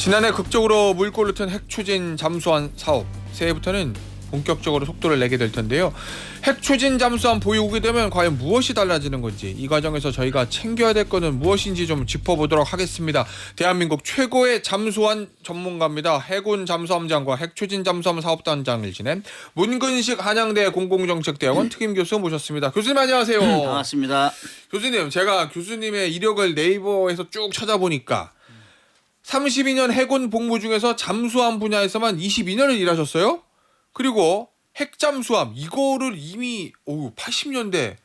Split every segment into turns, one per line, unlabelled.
지난해 극적으로 물꼬를 튼 핵 추진 잠수함 사업, 새해부터는 본격적으로 속도를 내게 될 텐데요. 핵 추진 잠수함 보유국이 되면 과연 무엇이 달라지는 건지, 이 과정에서 저희가 챙겨야 될 것은 무엇인지 좀 짚어보도록 하겠습니다. 대한민국 최고의 잠수함 전문가입니다. 해군 잠수함장과 핵 추진 잠수함 사업단장을 지낸 문근식 한양대 공공정책대학원 특임교수 모셨습니다. 교수님 안녕하세요.
반갑습니다.
교수님, 제가 교수님의 이력을 네이버에서 쭉 찾아보니까 32년 해군 복무 중에서 잠수함 분야에서만 22년을 일하셨어요. 그리고 핵잠수함 이거를 이미 80년대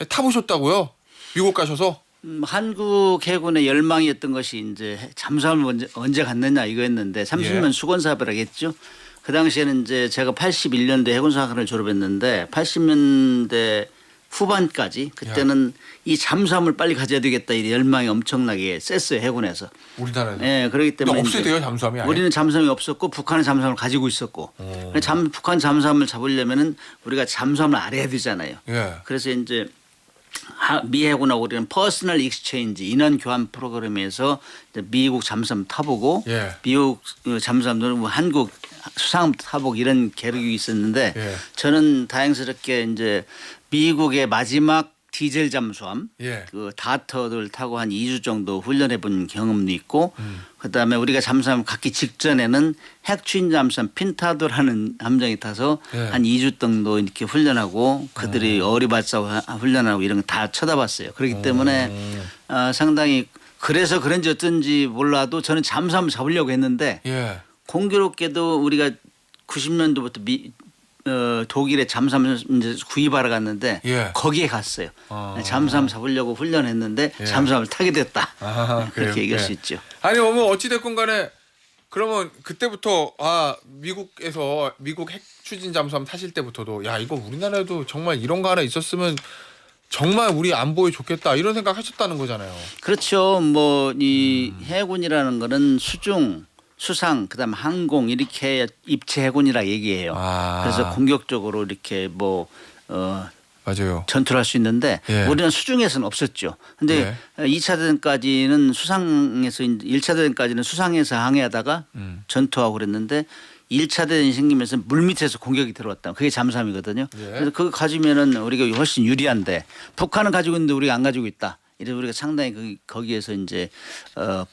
타보셨다고요? 미국 가셔서?
한국 해군의 열망이었던 것이 이제 잠수함을 언제 갔느냐 이거였는데 30년 수건 사업이라고 했죠. 그 당시에는 이제 제가 81년도에 해군사학원을 졸업했는데 80년대 후반까지 그때는 이 잠수함을 빨리 가져야 되겠다 이 열망이 엄청나게 셌어요 해군에서.
우리나라에서.
네, 그렇기 때문에
없어야 돼요 잠수함이. 아예?
우리는 잠수함이 없었고 북한은 잠수함을 가지고 있었고. 북한 잠수함을 잡으려면은 우리가 잠수함을 알아야 되잖아요.
예.
그래서 이제 미 해군하고 우리는 퍼스널 익스체인지 인원 교환 프로그램에서 이제 미국 잠수함 타보고
예.
미국 잠수함들은 한국 수상함 타보고 이런 계획이 있었는데
예.
저는 다행스럽게 이제 미국의 마지막 디젤 잠수함
예.
그 다터를 타고 한 2주 정도 훈련해 본 경험도 있고 그다음에 우리가 잠수함 갖기 직전에는 핵추진 잠수함 핀타도라는 함정에 타서
예.
한 2주 정도 이렇게 훈련하고 그들이 어리발사하고 훈련하고 이런 거 다 쳐다봤어요. 그렇기 때문에 상당히 그래서 그런지 어쩐지 몰라도 저는 잠수함을 잡으려고 했는데
예.
공교롭게도 우리가 90년도부터 독일의 잠수함을 이제 구입하러 갔는데
예.
거기에 갔어요. 잠수함 잡으려고 훈련했는데
예.
잠수함을 타게 됐다.
아, 그래요?
그렇게 얘기할
예.
수 있죠.
아니 뭐 어찌됐건 간에 그러면 그때부터 미국에서 미국 핵 추진 잠수함 타실 때부터도 야 이거 우리나라에도 정말 이런 거 하나 있었으면 정말 우리 안보에 좋겠다 이런 생각 하셨다는 거잖아요.
그렇죠. 뭐 이 해군이라는 거는 수중 수상 그다음 항공 이렇게 입체 해군이라 얘기해요. 그래서 공격적으로 이렇게
맞아요.
전투를 할 수 있는데
예.
우리는 수중에서는 없었죠. 근데 2차 대전까지는 수상에서 1차 대전까지는 수상에서 항해하다가 전투하고 그랬는데 1차 대전이 생기면서 물 밑에서 공격이 들어왔다. 그게 잠수함이거든요.
예.
그래서 그거 가지면은 우리가 훨씬 유리한데 북한은 가지고 있는데 우리가 안 가지고 있다. 이래서 우리가 상당히 거기에서 이제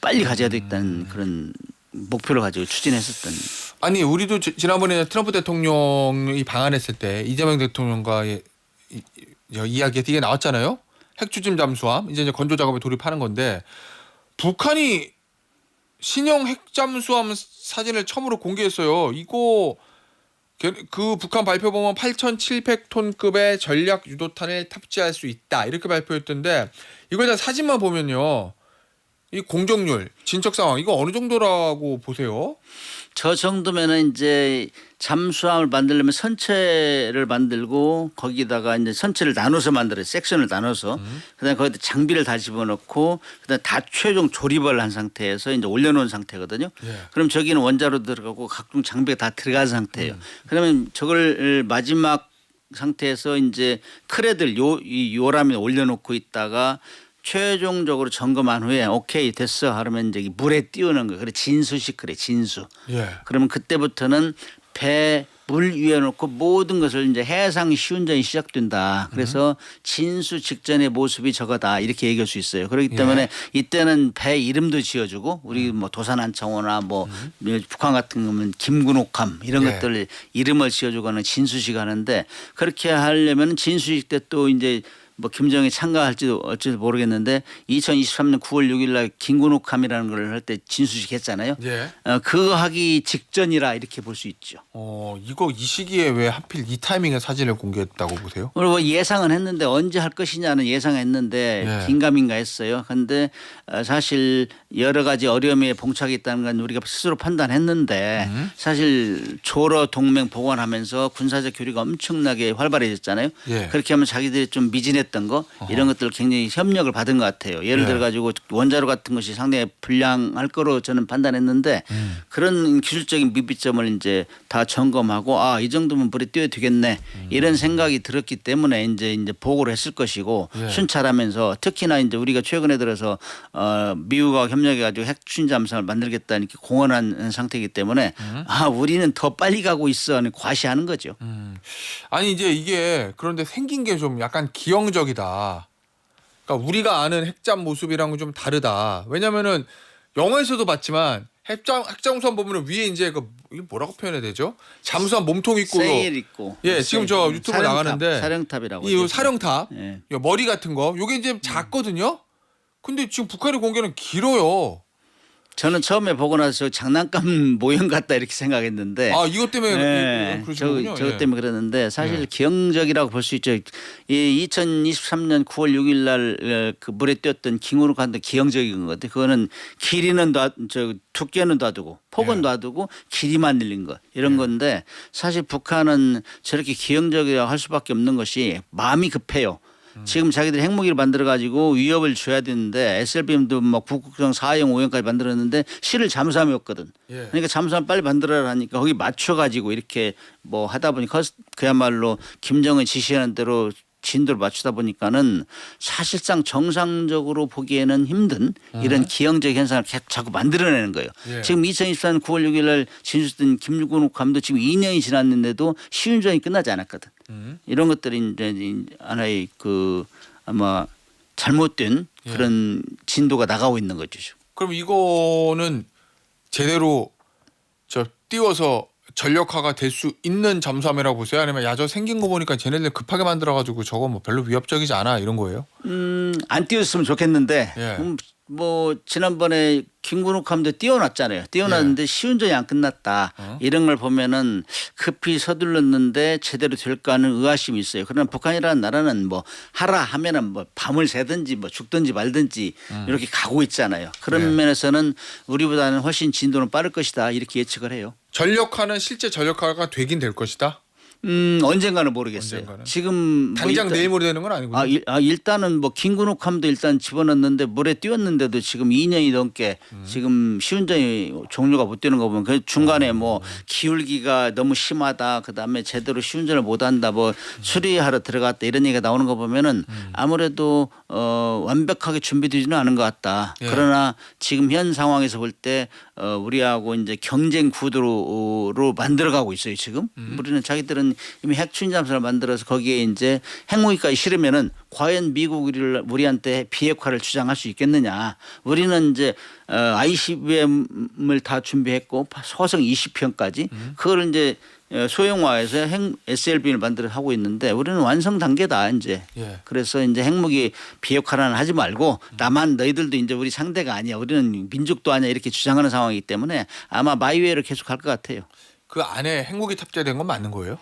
빨리 가져야 되겠다는 그런 목표를 가지고 추진했었던.
아니 우리도 지난번에 트럼프 대통령이 방한했을 때 이재명 대통령과의 이야기가 되게 나왔잖아요. 핵 추진 잠수함 이제 건조 작업에 돌입하는 건데 북한이 신형 핵 잠수함 사진을 처음으로 공개했어요. 이거 그 북한 발표 보면 8,700톤급의 전략 유도탄을 탑재할 수 있다 이렇게 발표했던데 이거 일단 사진만 보면요. 이 공정률, 진척 상황 이거 어느 정도라고 보세요?
저 정도면은 이제 잠수함을 만들려면 선체를 만들고 거기다가 이제 선체를 나눠서 만들어요. 섹션을 나눠서 그다음에 거기다 장비를 다 집어넣고 그다음에 다 최종 조립을 한 상태에서 이제 올려놓은 상태거든요.
예.
그럼 저기는 원자로 들어가고 각종 장비가 다 들어간 상태예요. 그러면 저걸 마지막 상태에서 이제 크레들 이 요람에 올려놓고 있다가 최종적으로 점검한 후에 오케이 됐어 하면 이제 물에 띄우는 거예요. 그래 진수식 그래 진수.
예.
그러면 그때부터는 배 물 위에 놓고 모든 것을 이제 해상 시운전이 시작된다. 그래서 진수 직전의 모습이 저거다 이렇게 얘기할 수 있어요. 그렇기 때문에 이때는 배 이름도 지어주고 우리 뭐 도산한창호나 뭐 북한 같은 거면 김군옥함 이런 것들 이름을 지어주거나 진수식 하는데 그렇게 하려면 진수식 때 또 이제 뭐 김정이 참가할지도 어쩔지 모르겠는데 2023년 9월 6일 날 김군옥함이라는 걸 할 때 진수식 했잖아요.
예.
그거 하기 직전이라 이렇게 볼 수 있죠.
이거 이 시기에 왜 하필 이 타이밍에 사진을 공개했다고 보세요?
그리고 예상은 했는데 언제 할 것이냐는 예상했는데 긴가민가 했어요. 그런데 사실 여러 가지 어려움에 봉착이 있다는 건 우리가 스스로 판단했는데 사실 조러 동맹 복원하면서 군사적 교류가 엄청나게 활발해졌잖아요.
예.
그렇게 하면 자기들이 좀 미진했던 못했던 거 이런 것들 굉장히 협력을 받은 것 같아요. 예를
예.
들어 가지고 원자로 같은 것이 상당히 불량할 거로 저는 판단했는데 그런 기술적인 미비점을 이제 다 점검하고 이 정도면 불에 띄워도 되겠네 이런 생각이 들었기 때문에 이제 보고를 했을 것이고
예.
순찰하면서 특히나 이제 우리가 최근에 들어서 미국과 협력해 가지고 핵 추진 잠수함을 만들겠다 이렇게 공언한 상태이기 때문에 우리는 더 빨리 가고 있어 하는 과시하는 거죠.
아니 이제 이게 그런데 생긴 게 좀 약간 기형적이다. 그러니까 우리가 아는 핵잠 모습이랑은 좀 다르다. 왜냐면은 영화에서도 봤지만 핵잠수함 보면은 위에 이제 이게 뭐라고 표현해야 되죠? 잠수함 몸통 있고
세일 있고.
예, 지금 저 유튜브
사령탑,
나가는데
사령탑이라고.
이
하죠.
사령탑
예.
요 머리 같은 거 요게 이제 작거든요. 근데 지금 북한의 공개는 길어요.
저는 처음에 보고 나서 장난감 모형 같다 이렇게 생각했는데
이것 때문에
네.
그러시군요.
저 때문에 그랬는데 사실
예.
기형적이라고 볼 수 있죠. 이 2023년 9월 6일 날 그 물에 뛰었던 킹으로 간도 기형적인 것 같아요. 그거는 길이는 두께는 놔두고 폭은
예.
놔두고 길이만 늘린 것 이런 건데 사실 북한은 저렇게 기형적이라고 할 수밖에 없는 것이 마음이 급해요. 지금 자기들이 핵무기를 만들어 가지고 위협을 줘야 되는데 SLBM도 막 북극성 4형 5형까지 만들었는데 실을 잠수함이었거든.
예.
그러니까 잠수함 빨리 만들어라 하니까 거기 맞춰 가지고 이렇게 뭐 하다 보니까 그야말로 김정은 지시하는 대로 진도를 맞추다 보니까는 사실상 정상적으로 보기에는 힘든 이런 기형적 현상을 계속 자꾸 만들어내는 거예요.
예.
지금 2024년 9월 6일 날 진술된 김군욱 감독 지금 2년이 지났는데도 시운전이 끝나지 않았거든. 이런 것들이 이제 하나의 아마 잘못된
예.
그런 진도가 나가고 있는 거죠.
그럼 이거는 제대로 띄워서 전력화가 될 수 있는 잠수함이라고 보세요? 아니면 야저 생긴 거 보니까 쟤네들 급하게 만들어가지고 저거 뭐 별로 위협적이지 않아 이런 거예요?
안 띄웠으면 좋겠는데
예.
뭐 지난번에 김군욱 감독 띄워놨잖아요. 띄워놨는데 시운전이 안 끝났다. 이런 걸 보면은 급히 서둘렀는데 제대로 될까 하는 의아심이 있어요. 그러나 북한이라는 나라는 뭐 하라 하면은 뭐 밤을 새든지 뭐 죽든지 말든지 이렇게 가고 있잖아요. 그런
네.
면에서는 우리보다는 훨씬 진도는 빠를 것이다 이렇게 예측을 해요.
전력화는 실제 전력화가 되긴 될 것이다.
언젠가는 모르겠어요.
언젠가는.
지금
당장 내일 모레 되는 건 아니군요.
일단은 뭐 김군욱함도 일단 집어넣는데 물에 띄웠는데도 지금 2년이 넘게 지금 시운전이 종료가 못 되는 거 보면 그 중간에 뭐 기울기가 너무 심하다 그다음에 제대로 시운전을 못 한다 뭐 수리하러 들어갔다 이런 얘기가 나오는 거 보면은 아무래도 완벽하게 준비되지는 않은 것 같다.
예.
그러나 지금 현 상황에서 볼 때 우리하고 이제 경쟁 구도로 만들어가고 있어요. 지금 우리는 자기들은 이미 핵추진 잠수를 만들어서 거기에 이제 핵무기까지 실으면은 과연 미국이 우리한테 비핵화를 주장할 수 있겠느냐. 우리는 이제 ICBM을 다 준비했고 소성 20편까지 그걸 이제 소형화해서 핵 SLBM을 만들어 하고 있는데 우리는 완성 단계다 이제.
예.
그래서 이제 핵무기 비핵화는 하지 말고 다만 너희들도 이제 우리 상대가 아니야. 우리는 민족도 아니야 이렇게 주장하는 상황이기 때문에 아마 마이웨이를 계속 할 것 같아요.
그 안에 핵무기 탑재된 건 맞는 거예요?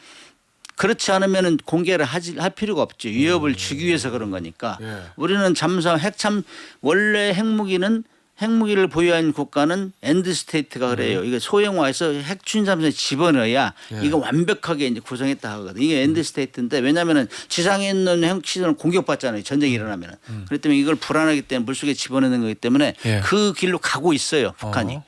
그렇지 않으면 공개를 할 필요가 없죠. 위협을 주기 위해서 그런 거니까.
예.
우리는 잠수함 원래 핵무기를 보유한 국가는 엔드 스테이트가 그래요. 이거 소형화해서 핵추진 잠수함에 집어넣어야
예.
이거 완벽하게 이제 구성했다 하거든. 이게 엔드 스테이트인데 왜냐하면 지상에 있는 핵추진은 공격받잖아요. 전쟁이 일어나면은. 그렇기 때문에 이걸 불안하기 때문에 물속에 집어넣는 거기 때문에
예.
그 길로 가고 있어요. 북한이.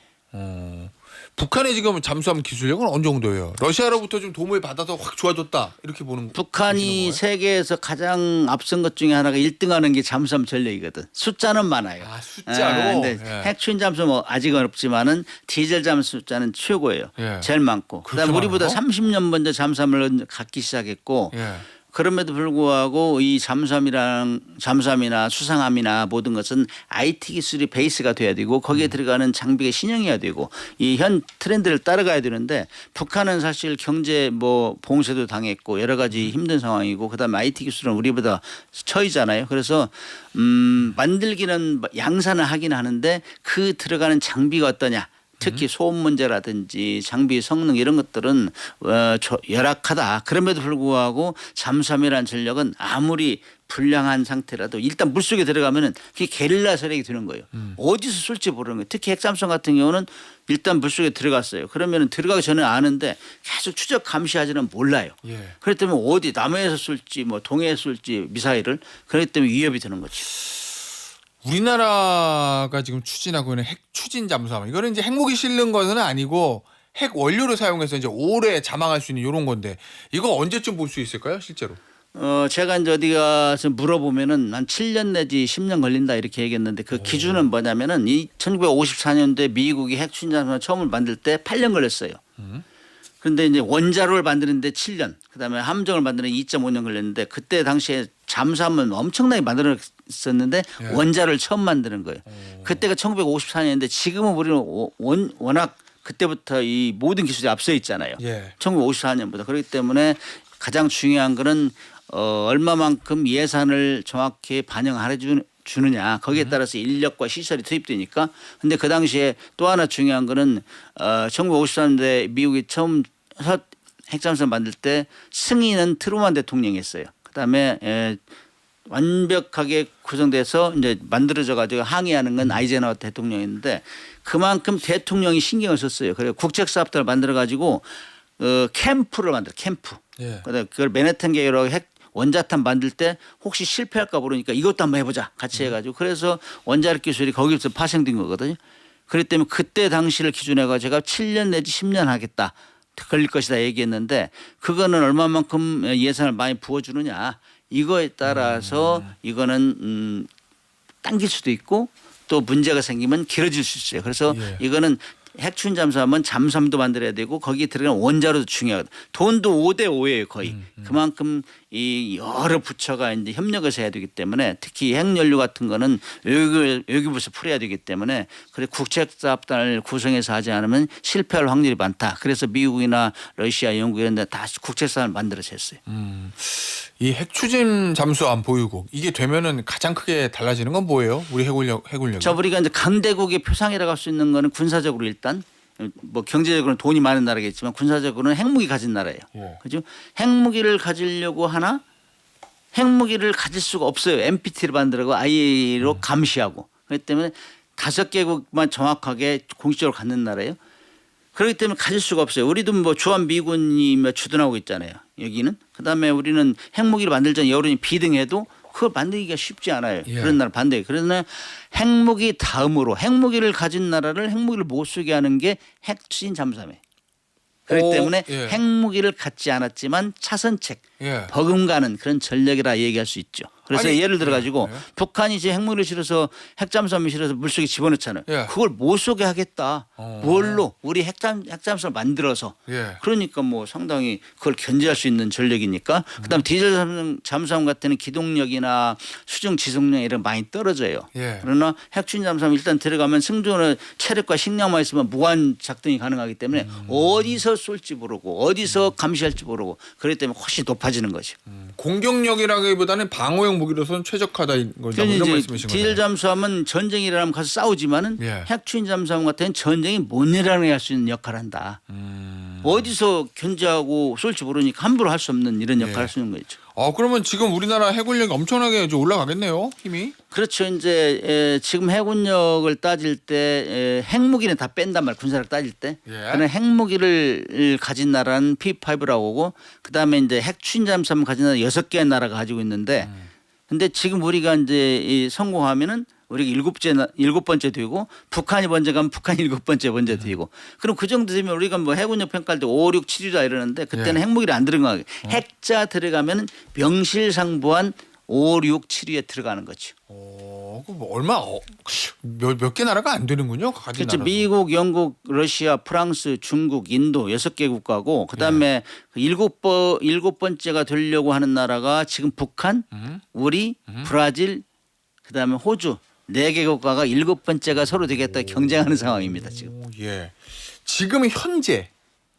북한의 지금 잠수함 기술력은 어느 정도예요? 러시아로부터 좀 도움을 받아서 확 좋아졌다 이렇게 보는
북한이 세계에서 가장 앞선 것 중에 하나가 1등하는 게 잠수함 전력이거든. 숫자는 많아요.
숫자로.
근데
예.
핵추진 잠수함 아직은 없지만은 디젤 잠수함 숫자는 최고예요.
예.
제일 많고. 그다음
그렇게
우리보다
많아요?
30년 먼저 잠수함을 갖기 시작했고.
예.
그럼에도 불구하고 이 잠수함이나 수상함이나 모든 것은 IT 기술이 베이스가 돼야 되고 거기에 들어가는 장비가 신형이어야 되고 이 현 트렌드를 따라가야 되는데 북한은 사실 경제 뭐 봉쇄도 당했고 여러 가지 힘든 상황이고 그다음에 IT 기술은 우리보다 처이잖아요. 그래서 만들기는 양산을 하긴 하는데 그 들어가는 장비가 어떠냐. 특히 소음 문제라든지 장비 성능 이런 것들은 열악하다. 그럼에도 불구하고 잠수함이라는 전력은 아무리 불량한 상태라도 일단 물속에 들어가면은 그게 게릴라 세력이 되는 거예요. 어디서 쏠지 모르는 거예요. 특히 핵잠수함 같은 경우는 일단 물속에 들어갔어요. 그러면은 들어가기 전에 아는데 계속 추적 감시하지는 몰라요.
예.
그렇기 때문에 어디 남해에서 쏠지 뭐 동해에서 쏠지 미사일을 그렇기 때문에 위협이 되는 거죠.
우리나라가 지금 추진하고 있는 핵 추진 잠수함 이거는 이제 핵무기 실는 것은 아니고 핵 원료를 사용해서 이제 오래 잠항할 수 있는 이런 건데 이거 언제쯤 볼 수 있을까요, 실제로?
제가 이제 어디 가서 물어보면은 한 7년 내지 10년 걸린다 이렇게 얘기했는데 그 기준은 뭐냐면은 이 1954년도에 미국이 핵 추진 잠수함을 처음을 만들 때 8년 걸렸어요. 그런데 이제 원자로를 만드는데 7년, 그다음에 함정을 만드는 데 2.5년 걸렸는데 그때 당시에 잠수함은 엄청나게 만들었었는데
예.
원자로를 처음 만드는 거예요. 그때가 1954년인데 지금은 우리는 워낙 그때부터 이 모든 기술이 앞서 있잖아요.
예.
1954년보다. 그렇기 때문에 가장 중요한 거는 얼마만큼 예산을 정확히 반영해 주느냐 거기에 따라서 인력과 시설이 투입되니까. 근데 그 당시에 또 하나 중요한 거는 1954년대 미국이 처음 첫 핵잠수함 만들 때 승인은 트루만 대통령이 했어요. 그다음에 완벽하게 구성돼서 이제 만들어져 가지고 항의하는 건 아이젠하워 대통령이었는데 그만큼 대통령이 신경을 썼어요. 그래서 국책사업단을 만들어 가지고 캠프를 만들어 캠프.
예.
그걸 맨해튼 계열하고 핵 원자탄 만들 때 혹시 실패할까 모르니까 이것도 한번 해보자 같이 해가지고 그래서 원자력 기술이 거기서 파생된 거거든요. 그렇기 때문에 그때 당시를 기준해가 제가 7년 내지 10년 하겠다 걸릴 것이다 얘기했는데 그거는 얼마만큼 예산을 많이 부어주느냐 이거에 따라서 이거는 당길 수도 있고 또 문제가 생기면 길어질 수 있어요. 그래서
예.
이거는 핵추진 잠수함은 잠수함도 만들어야 되고 거기에 들어가는 원자로도 중요하거든. 돈도 5대 5예요 거의. 그만큼 이 여러 부처가 이제 협력해서 해야 되기 때문에 특히 핵연료 같은 거는 외교부에서 풀어야 되기 때문에 그래 국책사업단을 구성해서 하지 않으면 실패할 확률이 많다. 그래서 미국이나 러시아, 영국 이런 데 다 국책사업을 만들어서 했어요.
이 핵추진 잠수함 보유국 이게 되면은 가장 크게 달라지는 건 뭐예요? 우리 해군력이.
자, 우리가 이제 강대국의 표상이라고 할 수 있는 거는 군사적으로 일단 뭐 경제적으로는 돈이 많은 나라겠지만 군사적으로는 핵무기 가진 나라예요.
예.
그죠? 핵무기를 가지려고 하나 핵무기를 가질 수가 없어요. NPT를 만들고 IAEA로 감시하고. 그렇기 때문에 5개국만 정확하게 공식적으로 갖는 나라예요. 그렇기 때문에 가질 수가 없어요. 우리도 뭐 주한미군이 주둔하고 있잖아요. 여기는. 그다음에 우리는 핵무기를 만들자는 여론이 비등해도 그걸 만들기가 쉽지 않아요.
예.
그런 나라 반대예요. 그러나 핵무기 다음으로 핵무기를 가진 나라를 핵무기를 못 쓰게 하는 게 핵추진 잠수함이에요. 그렇기 때문에
예.
핵무기를 갖지 않았지만 차선책
예.
버금가는 그런 전력이라 얘기할 수 있죠. 그래서
아니,
예를 들어 가지고
예.
북한이 이제 핵무기를 실어서 핵잠수함을 실어서 물속에 집어넣잖아요.
예.
그걸 못 쏘게 하겠다. 뭘로 우리 핵잠수함을 만들어서.
예.
그러니까 뭐 상당히 그걸 견제할 수 있는 전력이니까. 그다음 디젤 잠수함 같은 기동력이나 수중 지속력 이런 많이 떨어져요.
예.
그러나 핵추진 잠수함 일단 들어가면 승조는 체력과 식량만 있으면 무한 작동이 가능하기 때문에 어디서 쏠지 모르고 어디서 감시할지 모르고 그렇기 때문에 훨씬 높아지는 거죠.
공격력이라기보다는 방어용 무기로서는 최적화다 이런
그러니까
말씀이신
디젤
거죠.
잠수함은 전쟁이 일어나면 가서 싸우지만은
예.
핵추진 잠수함 같은 전쟁이 못 일어나게 할 수 있는 역할을 한다. 어디서 견제하고 쏠지 모르니까 함부로 할 수 없는 이런 역할을
예.
할 수 있는 거죠.
그러면 지금 우리나라 해군력이 엄청나게 이제 올라가겠네요, 힘이.
그렇죠. 이제 지금 해군력을 따질 때 핵무기는 다 뺀단 말이에요. 군사력 따질 때.
예.
그런 핵무기를 가진 나라는 P5라고 하고 그다음에 이제 핵추진 잠수함을 가진 나라 6개의 나라가 가지고 있는데 근데 지금 우리가 이제 성공하면은 우리가 7번째 되고 북한이 먼저 가면 북한이 7번째 먼저 되고 그럼 그 정도 되면 우리가 뭐 해군력 평가할 때 5, 6, 7위다 이러는데 그때는
예.
핵무기를 안 들어가요. 핵자 들어가면 명실상부한 5, 6, 7위에 들어가는 거죠.
그뭐 얼마 몇 개 나라가 안 되는군요. 가진
그렇죠.
나라도.
미국, 영국, 러시아, 프랑스, 중국, 인도 6개 국가고 그다음에 일곱 번째가 되려고 하는 나라가 지금 북한, 우리, 브라질, 그다음에 호주 4개 국가가 7번째가 서로 되겠다 경쟁하는 상황입니다. 지금.
예. 지금 현재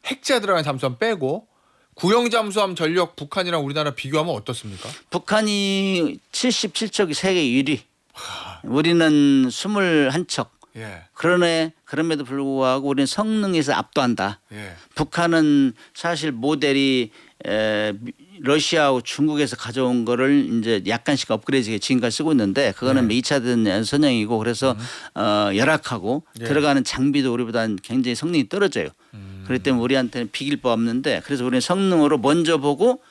핵자 들어간 잠수함 빼고 구형 잠수함 전력 북한이랑 우리나라 비교하면 어떻습니까?
북한이 77척이 세계 1위. 우리는 21척.
예.
그럼에도 불구하고 우리는 성능에서 압도한다.
예.
북한은 사실 모델이 러시아하고 중국에서 가져온 거를 이제 약간씩 업그레이드 지금까지 쓰고 있는데 그거는 2차 대전 선형이고 그래서 열악하고
예.
들어가는 장비도 우리보다는 굉장히 성능이 떨어져요. 그렇기 때문에 우리한테는 비길 바 없는데 그래서 우리는 성능으로 먼저 보고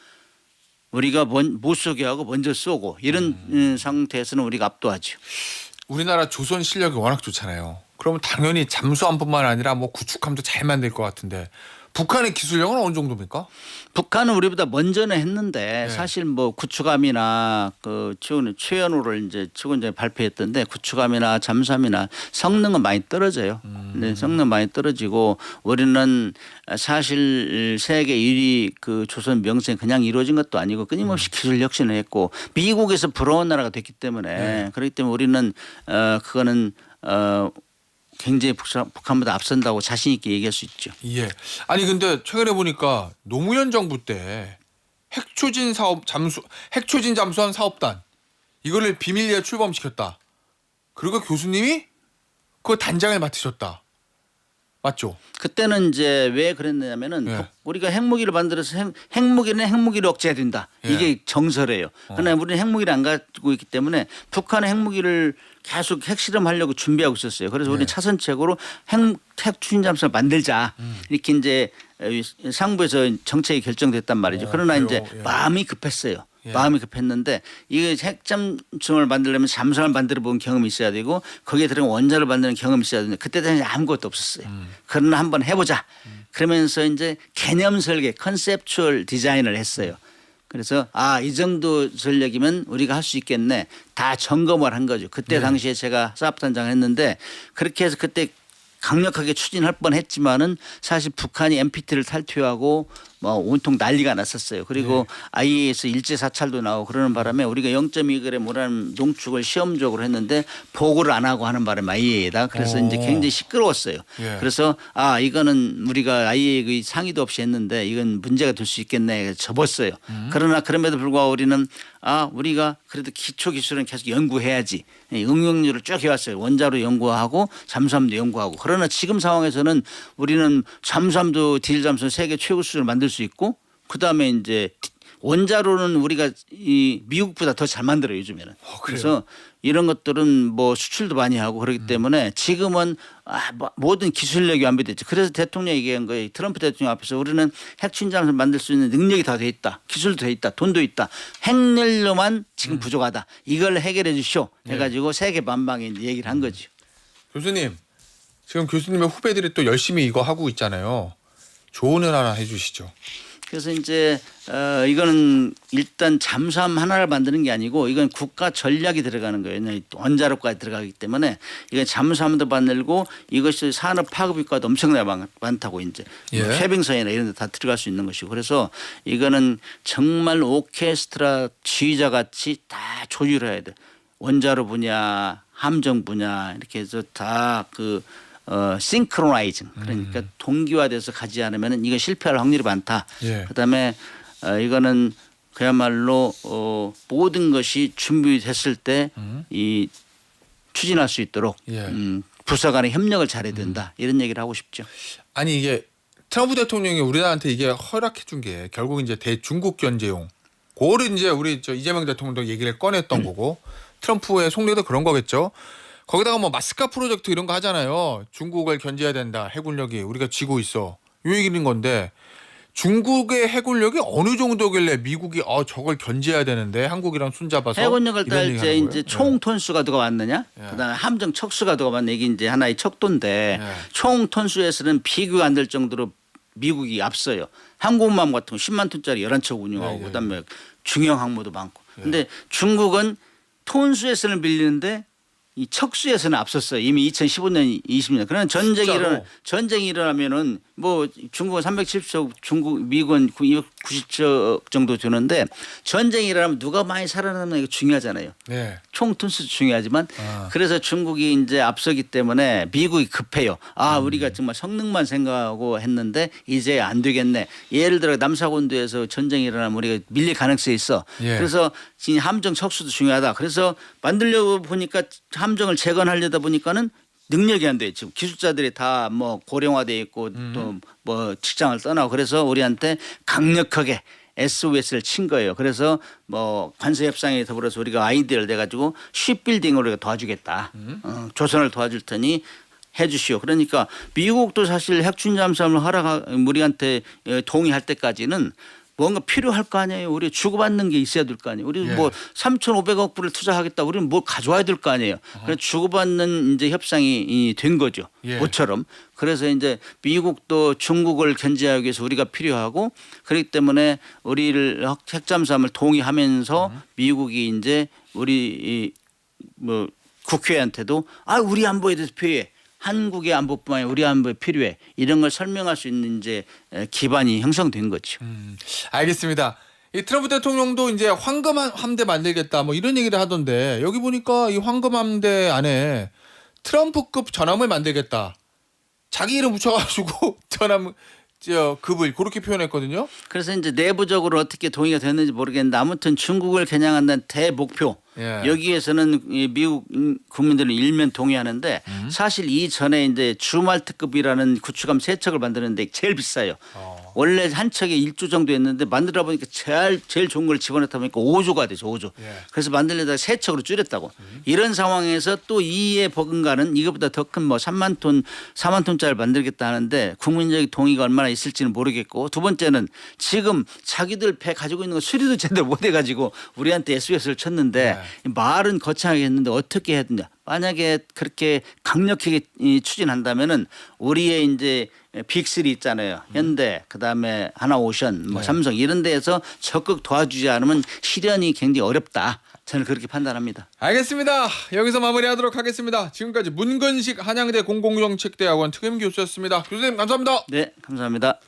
우리가 못 쏘게 하고 먼저 쏘고 이런 상태에서는 우리가 압도하죠.
우리나라 조선 실력이 워낙 좋잖아요. 그러면 당연히 잠수함뿐만 아니라 뭐 구축함도 잘 만들 것 같은데 북한의 기술력은 어느 정도입니까?
북한은 우리보다 먼저는 했는데
네.
사실 뭐 구축함이나 그 최연호를 이제 최근 전에 발표했던데 구축함이나 잠수함이나 성능은 많이 떨어져요. 네, 성능 많이 떨어지고 우리는 사실 세계 1위 그 조선 명성이 그냥 이루어진 것도 아니고 끊임없이 기술 혁신을 했고 미국에서 부러운 나라가 됐기 때문에 그렇기 때문에 우리는 그거는 굉장히 북한보다 앞선다고 자신 있게 얘기할 수 있죠.
예. 아니 근데 최근에 보니까 노무현 정부 때 핵추진 잠수함 사업단 이거를 비밀리에 출범시켰다. 그리고 교수님이 그 단장을 맡으셨다. 맞죠?
그때는 이제 왜 그랬냐면은
예.
우리가 핵무기를 만들어서 핵무기는 핵무기를 억제해야 된다.
예.
이게 정설이에요. 그러나 우리는 핵무기를 안 가지고 있기 때문에 북한의 핵무기를 계속 핵실험하려고 준비하고 있었어요. 그래서 우리는 차선책으로 핵추진 잠수함을 만들자. 이렇게 이제 상부에서 정책이 결정됐단 말이죠. 그러나
그래요?
이제
예.
마음이 급했어요.
예.
마음이 급했는데 이게 핵잠수함을 만들려면 잠수함을 만들어 본 경험이 있어야 되고 거기에 들어간 원자를 만드는 경험이 있어야 되는데 그때 당시 아무것도 없었어요. 그러나 한번 해보자. 그러면서 이제 개념 설계, 컨셉추얼 디자인을 했어요. 그래서 이 정도 전력이면 우리가 할 수 있겠네. 다 점검을 한 거죠. 그때 당시에 제가 사업단장을 했는데 그렇게 해서 그때 강력하게 추진할 뻔했지만은 사실 북한이 NPT를 탈퇴하고 뭐 온통 난리가 났었어요. 그리고 IAEA에서 일제 사찰도 나오고 그러는 바람에 우리가 0.2g 우라늄 농축을 시험적으로 했는데 보고를 안 하고 하는 바람에 IAEA에다 그래서 이제 굉장히 시끄러웠어요.
예.
그래서 이거는 우리가 IAEA 상의도 없이 했는데 이건 문제가 될 수 있겠네. 그래서 접었어요. 그러나 그럼에도 불구하고 우리는 우리가 그래도 기초 기술은 계속 연구해야지. 응용률을 쭉 해왔어요. 원자로 연구하고 잠수함도 연구하고. 그러나 지금 상황에서는 우리는 잠수함도 디젤 잠수함 세계 최고 수준을 만들 수 있고 그다음에 이제 원자로는 우리가 이 미국보다 더 잘 만들어요 요즘에는. 그래서 이런 것들은 뭐 수출도 많이 하고 그렇기 때문에 지금은 모든 기술력이 완비됐죠. 그래서 대통령이 얘기한 거예요. 트럼프 대통령 앞에서 우리는 핵추진잠수함을 만들 수 있는 능력이 다 돼 있다. 기술도 돼 있다. 돈도 있다. 핵연료만 지금 부족하다. 이걸 해결해 주시오. 해가지고 세계 만방에 얘기를 한 거죠.
교수님 지금 교수님의 후배들이 또 열심히 이거 하고 있잖아요. 조언을 하나 해주시죠.
그래서 이제 이거는 일단 잠수함 하나를 만드는 게 아니고 이건 국가 전략이 들어가는 거예요. 원자로까지 들어가기 때문에 이건 잠수함도 만들고 이것이 산업 파급 효과도 엄청나게 많다고 이제 쉐빙선이나 이런 데 다 들어갈 수 있는 것이고 그래서 이거는 정말 오케스트라 지휘자 같이 다 조율해야 돼. 원자로 분야, 함정 분야 이렇게 해서 다 싱크로나이징 그러니까 동기화돼서 가지 않으면 이거 실패할 확률이 많다. 그다음에 이거는 그야말로 모든 것이 준비됐을 때 이 추진할 수 있도록 부서 간의 협력을 잘해야 된다. 이런 얘기를 하고 싶죠.
아니 이게 트럼프 대통령이 우리나라한테 이게 허락해 준 게 결국 이제 대중국 견제용. 그거를 이제 우리 이재명 대통령도 얘기를 꺼냈던 거고 트럼프의 속내도 그런 거겠죠. 거기다가 뭐 마스카 프로젝트 이런 거 하잖아요. 중국을 견제해야 된다. 해군력이 우리가 지고 있어. 이 얘기인 건데 중국의 해군력이 어느 정도길래 미국이 저걸 견제해야 되는데 한국이랑 손잡아서
해군력을
이런
딸
얘기
때
하는
이제
거예요?
총 톤수가 누가 왔느냐? 그다음에 함정 척수가 누가 왔느냐? 이게 이제 하나의 척도인데 총 톤수에서는 비교가 안 될 정도로 미국이 앞서요. 항공모함 같은 거 10만 톤짜리 11척 운용하고 그다음에 중형 항모도 많고. 근데 중국은 톤수에서는 밀리는데 이 척수에서는 앞섰어요. 이미 2015년, 20년. 그러나 전쟁이 일어나면은 뭐 중국은 370척, 미국은 290척 정도 되는데 전쟁이 일어나면 누가 많이 살아남는 게 중요하잖아요. 총 톤수 중요하지만 그래서 중국이 이제 앞서기 때문에 미국이 급해요. 우리가 정말 성능만 생각하고 했는데 이제 안 되겠네. 예를 들어 남사곤도에서 전쟁이 일어나면 우리가 밀릴 가능성이 있어. 그래서 지금 함정 척수도 중요하다. 그래서 만들려고 보니까 함정을 재건하려다 보니까는 능력이 안 돼. 지금 기술자들이 다 뭐 고령화돼 있고 또 뭐 직장을 떠나고 그래서 우리한테 강력하게 SOS를 친 거예요. 그래서 뭐 관세 협상에 더불어서 우리가 아이디어를 내 가지고 쉽빌딩으로 우리가 도와주겠다. 조선을 도와줄 테니 해주시오. 그러니까 미국도 사실 핵추진 잠수함을 우리한테 동의할 때까지는 뭔가 필요할 거 아니에요. 우리 주고받는 게 있어야 될 거 아니에요. 우리 뭐 3,500억 불을 투자하겠다. 우리는 뭘 가져와야 될 거 아니에요. 그래서 주고받는 이제 협상이 된 거죠. 모처럼. 그래서 이제 미국도 중국을 견제하기 위해서 우리가 필요하고 그렇기 때문에 우리를 핵잠수함을 동의하면서 미국이 이제 우리 뭐 국회한테도 우리 안보에 대해서 필요해. 한국의 안보뿐만 아니라 우리 안보에 필요해. 이런 걸 설명할 수 있는 이제 기반이 형성된 거죠.
알겠습니다. 이 트럼프 대통령도 이제 황금 함대 만들겠다 뭐 이런 얘기를 하던데 여기 보니까 이 황금 함대 안에 트럼프급 전함을 만들겠다. 자기 이름 붙여가지고 전함 급을 그렇게 표현했거든요.
그래서 이제 내부적으로 어떻게 동의가 됐는지 모르겠는데 아무튼 중국을 겨냥한다는 대목표 여기에서는 미국 국민들은 일면 동의하는데 사실 이전에 이제 주말특급이라는 구축함 3척을 만드는데 제일 비싸요. 원래 한 척에 1조 정도 했는데 만들어 보니까 제일 좋은 걸 집어넣다 보니까 5조가 되죠. 5조. 그래서 만들려다가 3척으로 줄였다고. 이런 상황에서 또 이에 버금가는 이것보다 더 큰 뭐 3만 톤, 4만 톤짜리를 만들겠다 하는데 국민적 동의가 얼마나 있을지는 모르겠고 두 번째는 지금 자기들 배 가지고 있는 거 수리도 제대로 못 해가지고 우리한테 SOS를 쳤는데 말은 거창하게 했는데 어떻게 해야 되냐. 만약에 그렇게 강력하게 추진한다면은 우리의 이제 빅3 있잖아요. 현대, 그다음에 하나오션, 뭐 삼성 이런 데에서 적극 도와주지 않으면 실현이 굉장히 어렵다. 저는 그렇게 판단합니다.
알겠습니다. 여기서 마무리하도록 하겠습니다. 지금까지 문근식 한양대 공공정책대학원 특임 교수였습니다. 교수님 감사합니다.
네, 감사합니다.